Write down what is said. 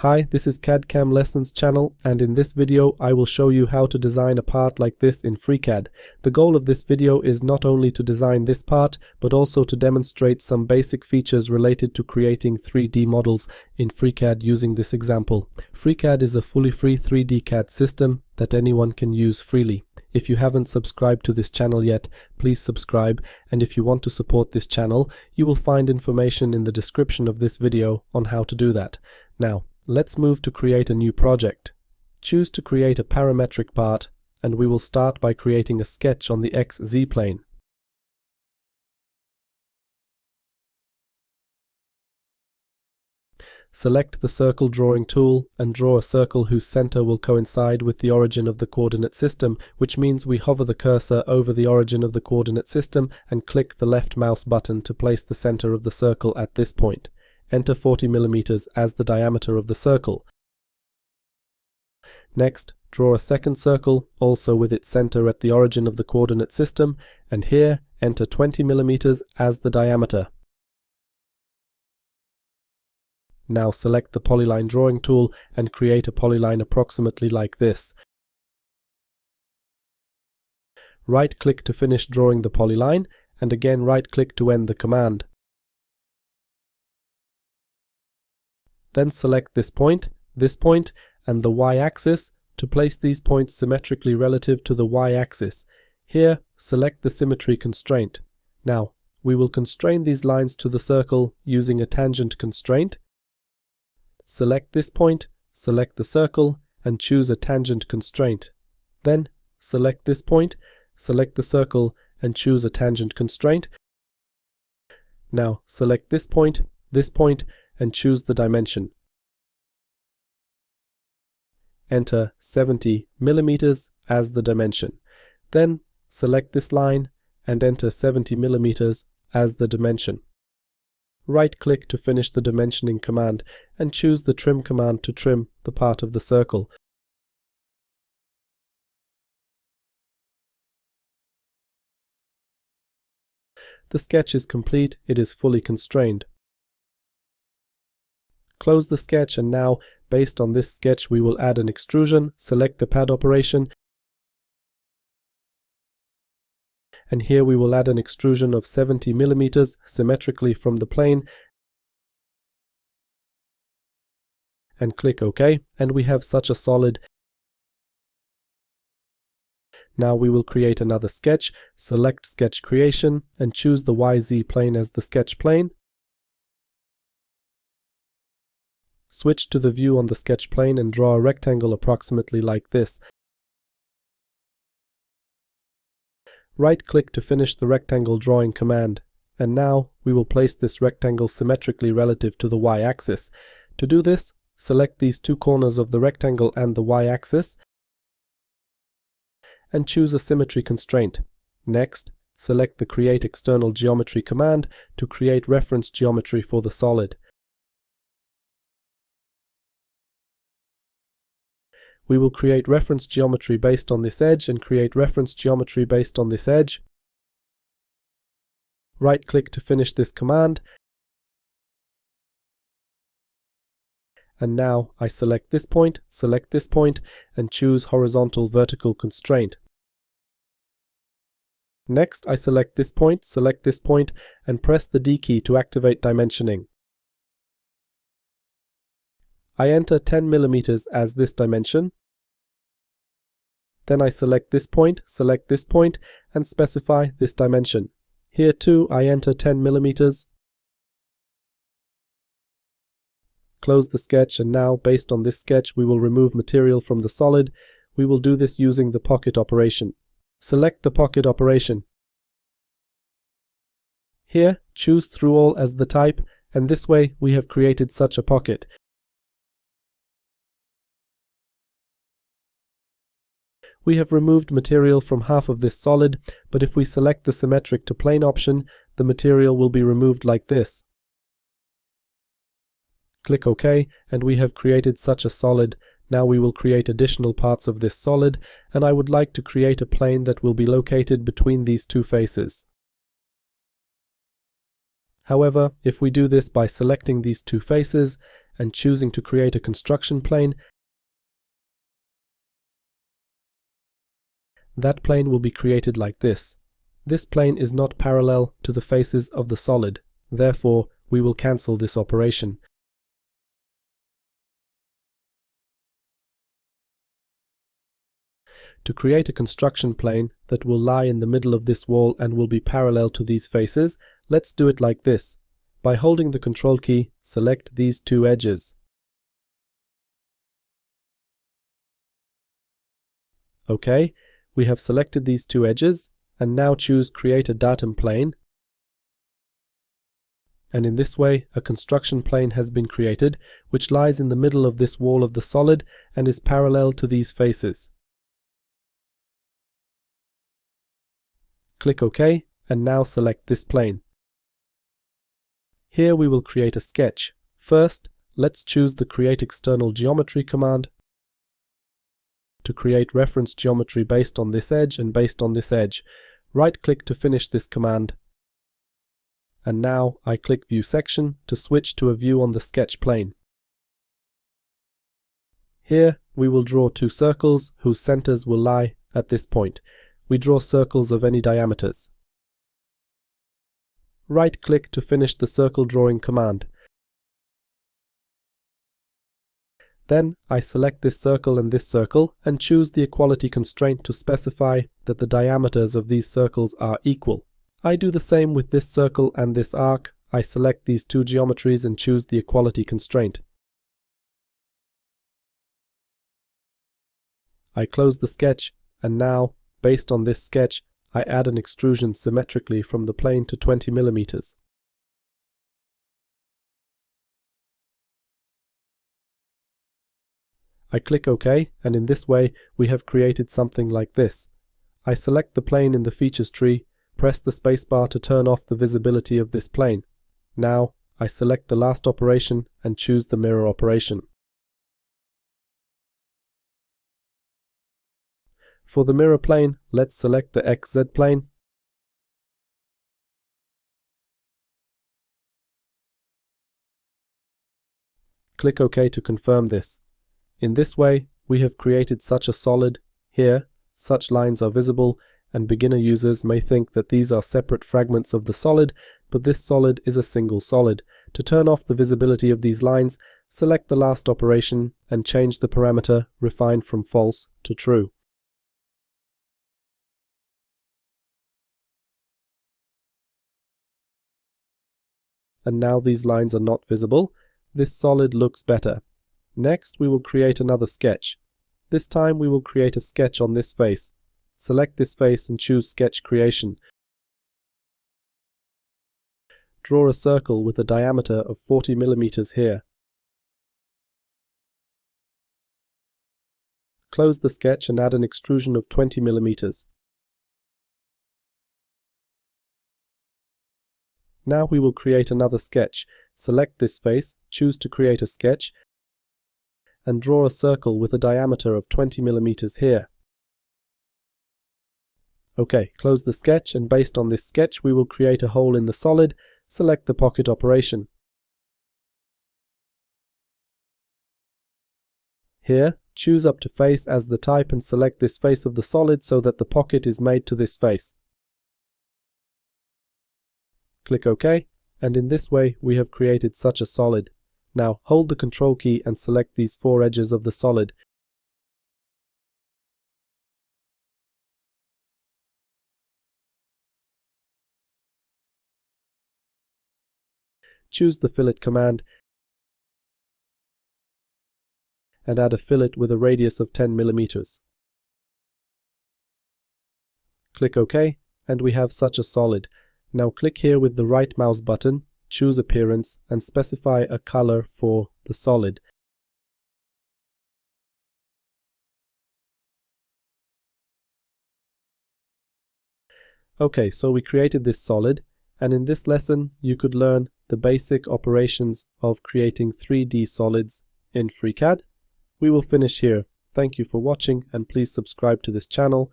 Hi, this is CAD/CAM Lessons channel, and in this video I will show you how to design a part like this in FreeCAD. The goal of this video is not only to design this part, but also to demonstrate some basic features related to creating 3D models in FreeCAD using this example. FreeCAD is a fully free 3D CAD system that anyone can use freely. If you haven't subscribed to this channel yet, please subscribe, and if you want to support this channel, you will find information in the description of this video on how to do that. Now, let's move to create a new project. Choose to create a parametric part, and we will start by creating a sketch on the XZ plane. Select the circle drawing tool and draw a circle whose center will coincide with the origin of the coordinate system, which means we hover the cursor over the origin of the coordinate system and click the left mouse button to place the center of the circle at this point. Enter 40 mm as the diameter of the circle. Next, draw a second circle, also with its center at the origin of the coordinate system, and here enter 20 mm as the diameter. Now select the polyline drawing tool and create a polyline approximately like this. Right-click to finish drawing the polyline, and again right-click to end the command. Then select this point, and the y-axis to place these points symmetrically relative to the y-axis. Here, select the symmetry constraint. Now, we will constrain these lines to the circle using a tangent constraint. Select this point, select the circle, and choose a tangent constraint. Then, select this point, select the circle, and choose a tangent constraint. Now, select this point, and choose the dimension. Enter 70 mm as the dimension. Then select this line and enter 70 mm as the dimension. Right-click to finish the dimensioning command and choose the trim command to trim the part of the circle. The sketch is complete, it is fully constrained. Close the sketch, and now, based on this sketch, we will add an extrusion. Select the pad operation, and here we will add an extrusion of 70 mm symmetrically from the plane, and click OK, and we have such a solid. Now we will create another sketch. Select Sketch Creation and choose the YZ plane as the sketch plane. Switch to the view on the sketch plane and draw a rectangle approximately like this. Right-click to finish the rectangle drawing command, and now we will place this rectangle symmetrically relative to the y-axis. To do this, select these two corners of the rectangle and the y-axis, and choose a symmetry constraint. Next, select the Create External Geometry command to create reference geometry for the solid. We will create reference geometry based on this edge and create reference geometry based on this edge. Right-click to finish this command. And now I select this point, and choose Horizontal Vertical Constraint. Next, I select this point, and press the D key to activate dimensioning. I enter 10 mm as this dimension. Then I select this point, and specify this dimension. Here too I enter 10 mm. Close the sketch, and now, based on this sketch, we will remove material from the solid. We will do this using the pocket operation. Select the pocket operation. Here, choose Through All as the type, and this way we have created such a pocket. We have removed material from half of this solid, but if we select the Symmetric to Plane option, the material will be removed like this. Click OK, and we have created such a solid. Now we will create additional parts of this solid, and I would like to create a plane that will be located between these two faces. However, if we do this by selecting these two faces and choosing to create a construction plane, that plane will be created like this. This plane is not parallel to the faces of the solid, therefore we will cancel this operation. To create a construction plane that will lie in the middle of this wall and will be parallel to these faces, let's do it like this. By holding the Control key, select these two edges. OK, we have selected these two edges, and now choose Create a Datum Plane. And in this way, a construction plane has been created, which lies in the middle of this wall of the solid and is parallel to these faces. Click OK, and now select this plane. Here we will create a sketch. First, let's choose the Create External Geometry command to create reference geometry based on this edge and based on this edge. Right-click to finish this command. And now I click View Section to switch to a view on the sketch plane. Here we will draw two circles whose centers will lie at this point. We draw circles of any diameters. Right-click to finish the circle drawing command. Then I select this circle and choose the equality constraint to specify that the diameters of these circles are equal. I do the same with this circle and this arc. I select these two geometries and choose the equality constraint. I close the sketch, and now, based on this sketch, I add an extrusion symmetrically from the plane to 20 mm. I click OK, and in this way we have created something like this. I select the plane in the features tree, press the spacebar to turn off the visibility of this plane. Now I select the last operation and choose the mirror operation. For the mirror plane, let's select the XZ plane. Click OK to confirm this. In this way, we have created such a solid. Here, such lines are visible, and beginner users may think that these are separate fragments of the solid, but this solid is a single solid. To turn off the visibility of these lines, select the last operation and change the parameter Refine from false to true. And now these lines are not visible. This solid looks better. Next, we will create another sketch. This time we will create a sketch on this face. Select this face and choose Sketch Creation. Draw a circle with a diameter of 40 mm here. Close the sketch and add an extrusion of 20 mm. Now we will create another sketch. Select this face, choose to create a sketch, and draw a circle with a diameter of 20 mm here. OK, close the sketch, and based on this sketch we will create a hole in the solid. Select the pocket operation. Here, choose up to face as the type and select this face of the solid so that the pocket is made to this face. Click OK, and in this way we have created such a solid. Now hold the Control key and select these four edges of the solid. Choose the Fillet command and add a fillet with a radius of 10 mm. Click OK, and we have such a solid. Now click here with the right mouse button, choose Appearance, and specify a color for the solid. Okay, so we created this solid, and in this lesson you could learn the basic operations of creating 3D solids in FreeCAD. We will finish here. Thank you for watching, and please subscribe to this channel